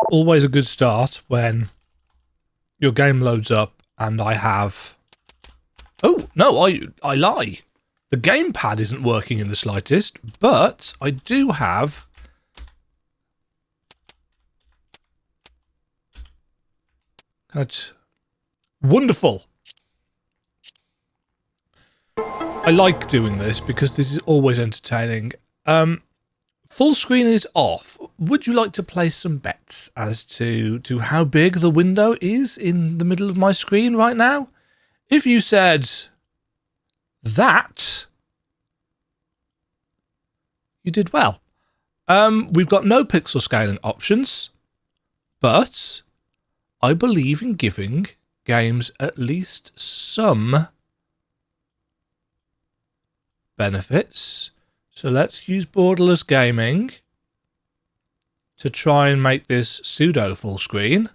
Always a good start when your game loads up and I have... Oh, no, I lie. The gamepad isn't working in the slightest, but I do have... That's wonderful. I like doing this because this is always entertaining. Full screen is off. Would you like to place some bets as to how big the window is in the middle of my screen right now? If you said that, you did well. We've got no pixel scaling options, but I believe in giving games at least some benefits. So let's use borderless gaming to try and make this pseudo full screen.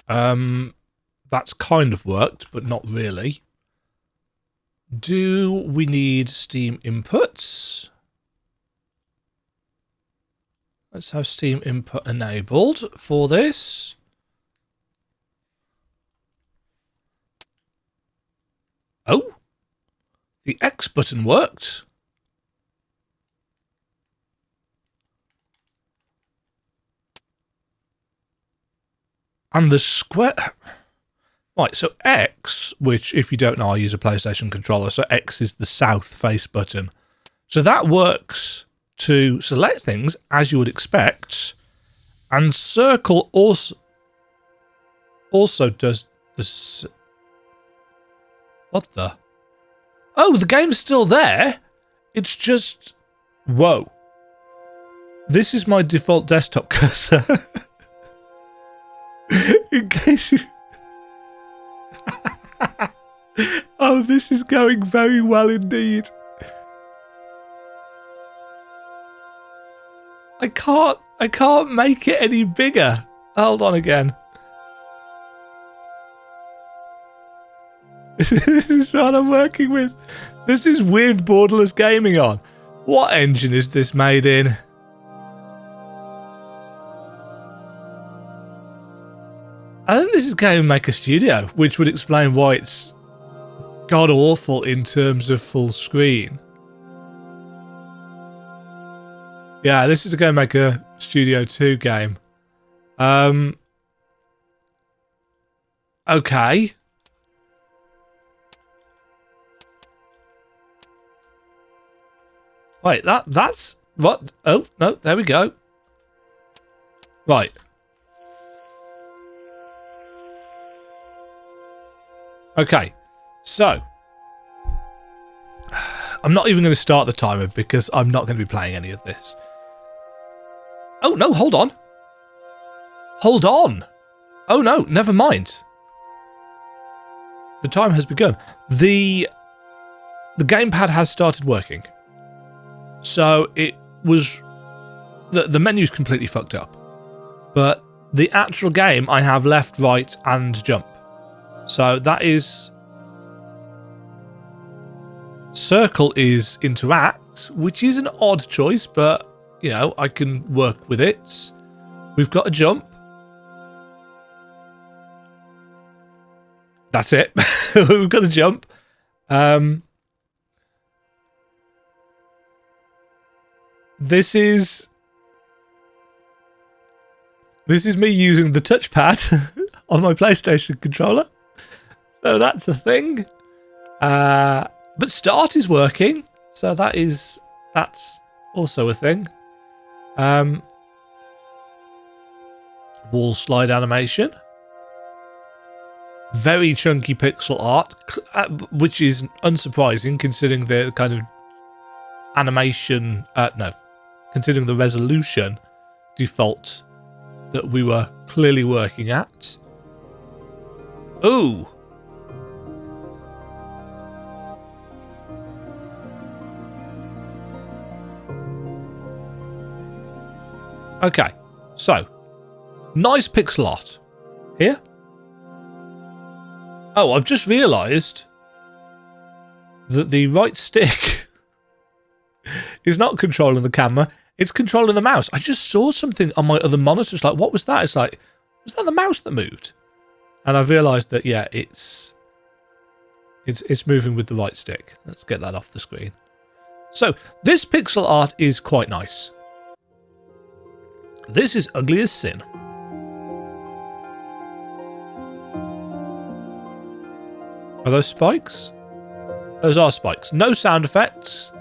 That's kind of worked, but not really. Do we need Steam inputs? Let's have Steam input enabled for this. Oh, the X button worked. And the square... Right, so X, which if you don't know, I use a PlayStation controller, so X is the south face button. So that works to select things as you would expect, and circle also does this. What the? Oh, the game's still there. It's just... Whoa. This is my default desktop cursor. In case you... Oh, this is going very well indeed. I can't make it any bigger. Hold on again. This is what I'm working with. This is with borderless gaming on. What engine is this made in? I think this is Game Maker Studio, which would explain why it's god awful in terms of full screen. Yeah, this is a Game Maker Studio 2 game. Okay. Wait, that's what? Oh, no, there we go. Right. Okay, so I'm not even going to start the timer because I'm not going to be playing any of this. Oh, no, hold on. Hold on. Oh, no, never mind. The time has begun. The gamepad has started working. So it was... The menu's completely fucked up. But the actual game, I have left, right, and jump. So that is... Circle is interact, which is an odd choice, but, you know, I can work with it. We've got a jump. That's it. We've got a jump. This is me using the touchpad on my PlayStation controller. So that's a thing. But start is working. So that's also a thing. Wall slide animation. Very chunky pixel art, which is unsurprising considering the kind of animation, considering the resolution default that we were clearly working at. Ooh. Okay, so nice pixel art here. Oh, I've just realised that the right stick is not controlling the camera, it's controlling the mouse. I just saw something on my other monitor. It's like, what was that? It's like, was that the mouse that moved? And I've realised that, yeah, it's moving with the right stick. Let's get that off the screen. So, this pixel art is quite nice. This is ugly as sin. Are those spikes? Those are spikes. No sound effects.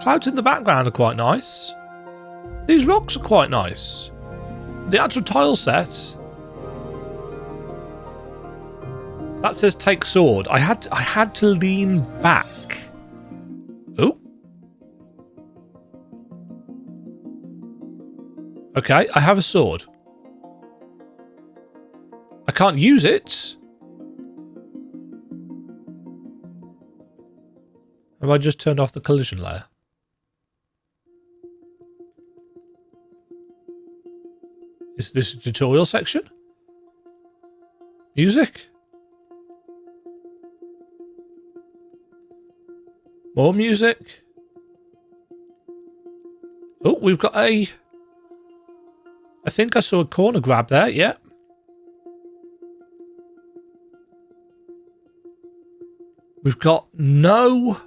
Clouds in the background are quite nice. These rocks are quite nice. The actual tile set. That says take sword. I had to lean back. Oh. Okay, I have a sword. I can't use it. Have I just turned off the collision layer? Is this a tutorial section? Music? More music? Oh, we've got a... I think I saw a corner grab there, yeah. We've got no...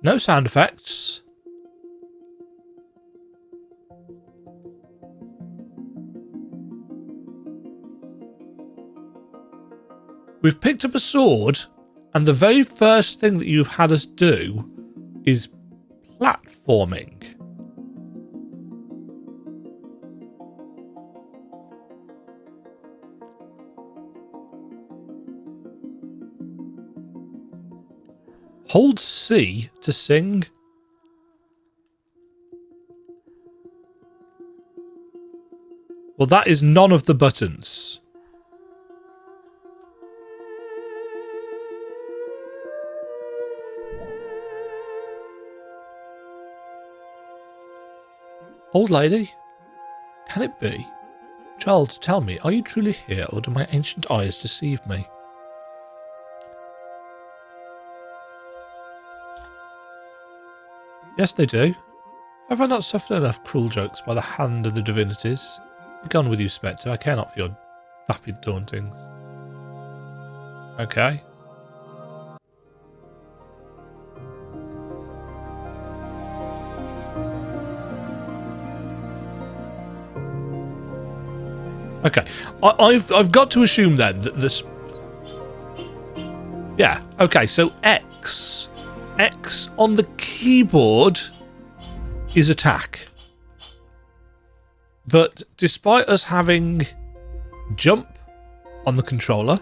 No sound effects. We've picked up a sword, and the very first thing that you've had us do is platforming. Hold C to sing. Well, that is none of the buttons. Old lady, can it be? Child, tell me, are you truly here, or do my ancient eyes deceive me? Yes, they do. Have I not suffered enough cruel jokes by the hand of the divinities? Begone with you, Spectre. I care not for your vapid tauntings. Okay. Okay, I've got to assume then that this... Yeah, okay, so X on the keyboard is attack. But despite us having jump on the controller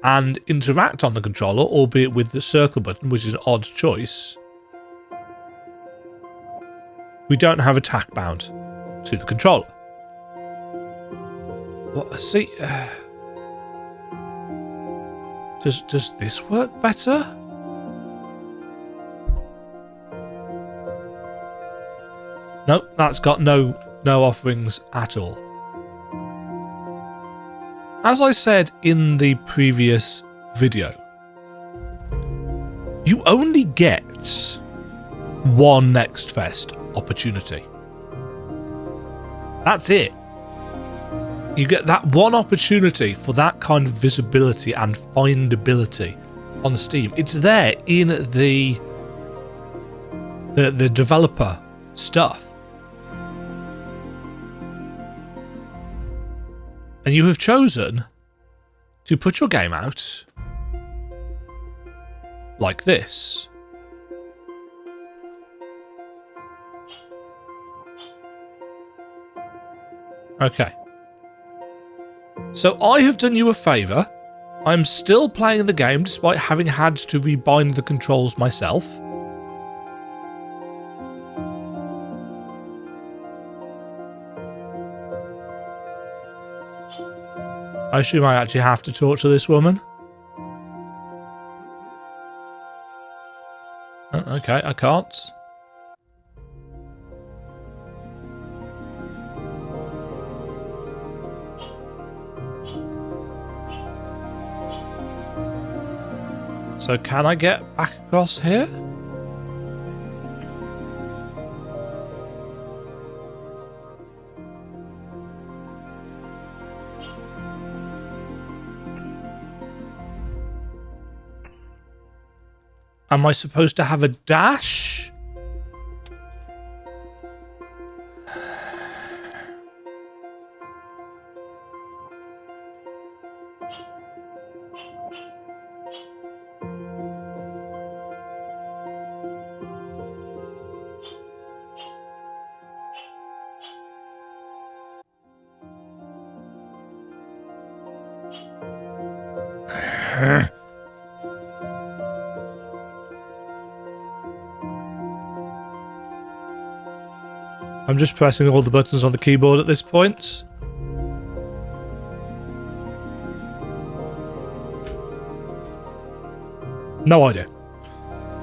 and interact on the controller, albeit with the circle button, which is an odd choice, we don't have attack bound to the controller. What? See, does this work better? Nope, that's got no offerings at all. As I said in the previous video, you only get one NextFest opportunity. That's it. You get that one opportunity for that kind of visibility and findability on Steam. It's there in the developer stuff. And you have chosen to put your game out like this. Okay. So I have done you a favour. I'm still playing the game despite having had to rebind the controls myself. I assume I actually have to talk to this woman. Oh, okay, I can't. So can I get back across here? Am I supposed to have a dash? I'm just pressing all the buttons on the keyboard at this point. No idea.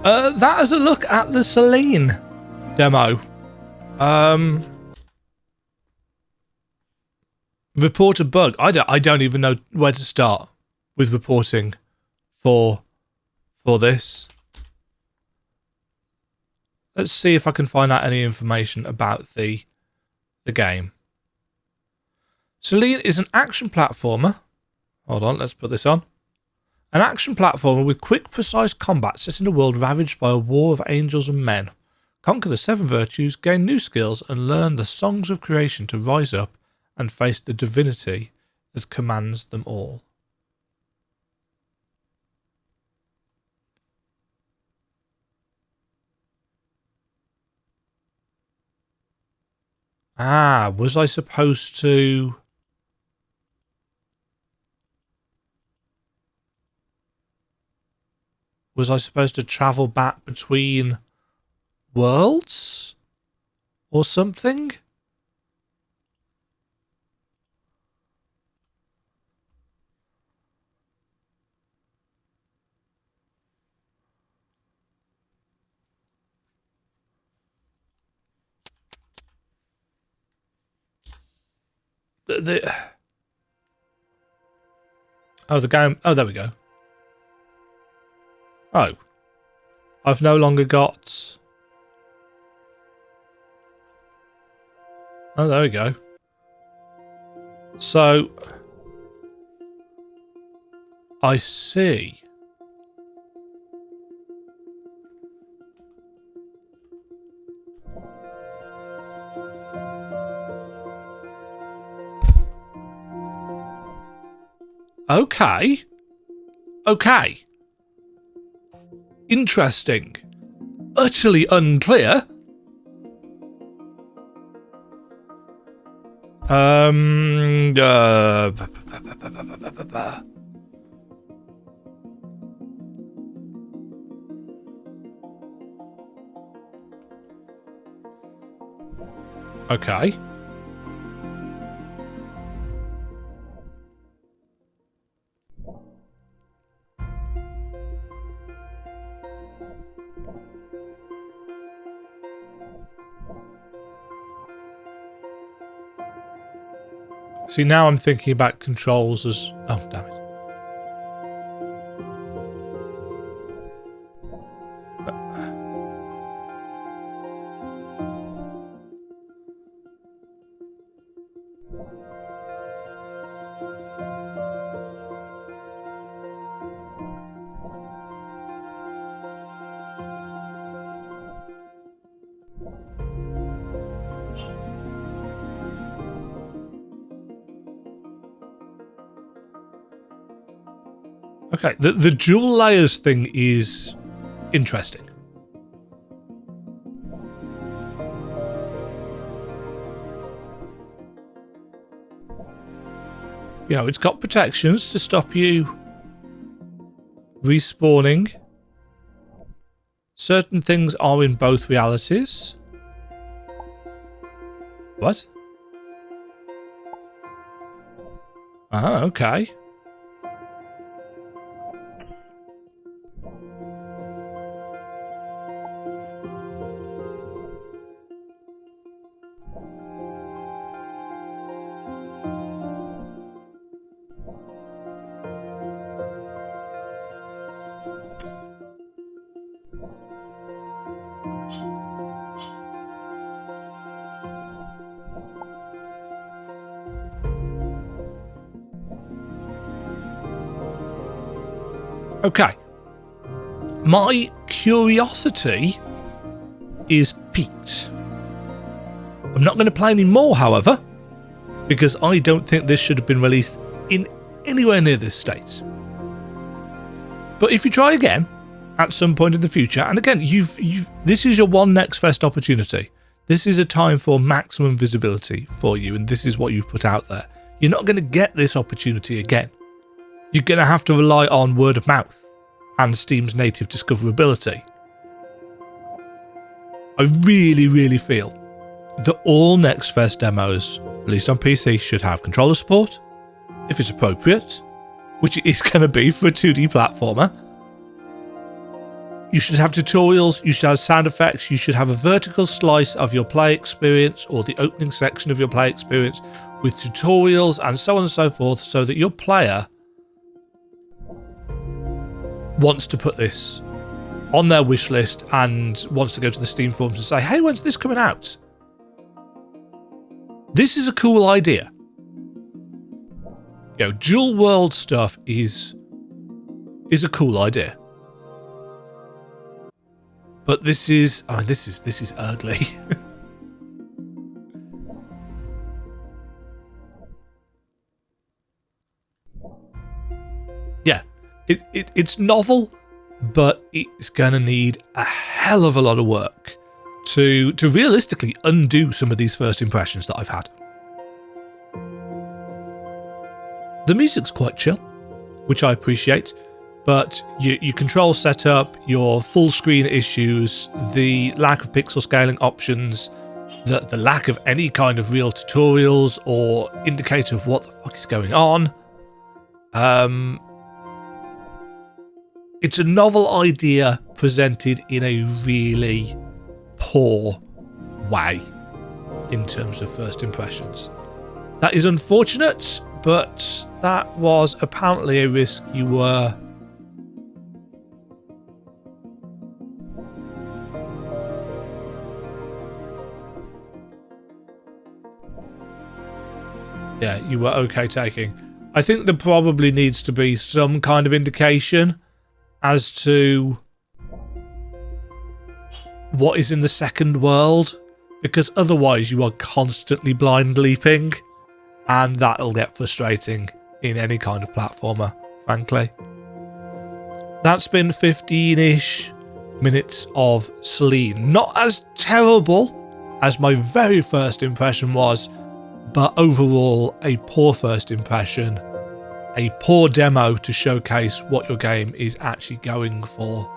That is a look at the Salene demo. Report a bug. I don't even know where to start with reporting for this. Let's see if I can find out any information about the game. Salene is an action platformer. Hold on, let's put this on. An action platformer with quick, precise combat set in a world ravaged by a war of angels and men. Conquer the 7 virtues, gain new skills, and learn the songs of creation to rise up and face the divinity that commands them all. Ah, was I supposed to... Was I supposed to travel back between worlds? Or something? Oh, the game... Oh, there we go. Oh. I've no longer got... Oh, there we go. So... I see. Okay. Okay. Interesting. Utterly unclear. Okay. See, now I'm thinking about controls as... Oh, damn it. Okay, the dual layers thing is interesting. You know, it's got protections to stop you respawning. Certain things are in both realities. What? Ah, okay. Okay. My curiosity is piqued. I'm not going to play any more, however, because I don't think this should have been released in anywhere near this state. But if you try again at some point in the future, and again, this is your one NextFest opportunity. This is a time for maximum visibility for you, and this is what you've put out there. You're not going to get this opportunity again. You're going to have to rely on word of mouth and Steam's native discoverability. I really, really feel that all NextFest demos released on PC should have controller support, if it's appropriate, which it is going to be for a 2D platformer. You should have tutorials, you should have sound effects, you should have a vertical slice of your play experience or the opening section of your play experience with tutorials and so on and so forth, so that your player wants to put this on their wish list and wants to go to the Steam forums and say, hey, when's this coming out? This is a cool idea. You know, dual world stuff is a cool idea. But this is ugly. Yeah, it's novel, but it's gonna need a hell of a lot of work to realistically undo some of these first impressions that I've had. The music's quite chill, which I appreciate. But your control setup, your full screen issues, the lack of pixel scaling options, the lack of any kind of real tutorials or indicator of what the fuck is going on. It's a novel idea presented in a really poor way in terms of first impressions. That is unfortunate, but that was apparently a risk you were okay taking. I think there probably needs to be some kind of indication as to what is in the second world, because otherwise you are constantly blind leaping, and that'll get frustrating in any kind of platformer, frankly. That's been 15-ish minutes of Salene. Not as terrible as my very first impression was, but overall a poor first impression, a poor demo to showcase what your game is actually going for.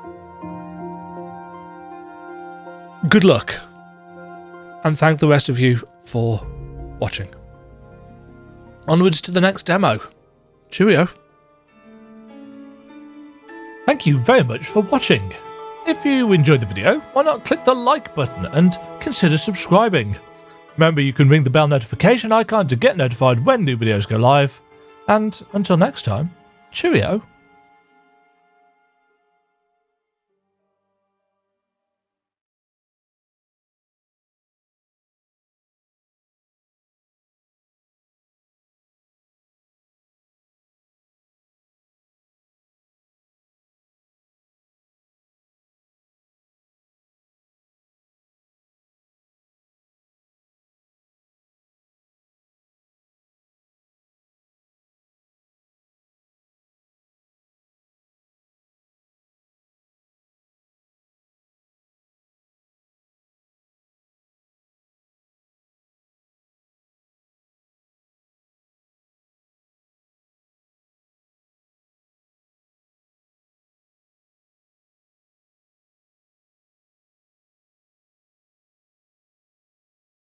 Good luck, and thank the rest of you for watching. Onwards to the next demo. Cheerio. Thank you very much for watching. If you enjoyed the video, why not click the like button and consider subscribing. Remember, you can ring the bell notification icon to get notified when new videos go live. And until next time, cheerio.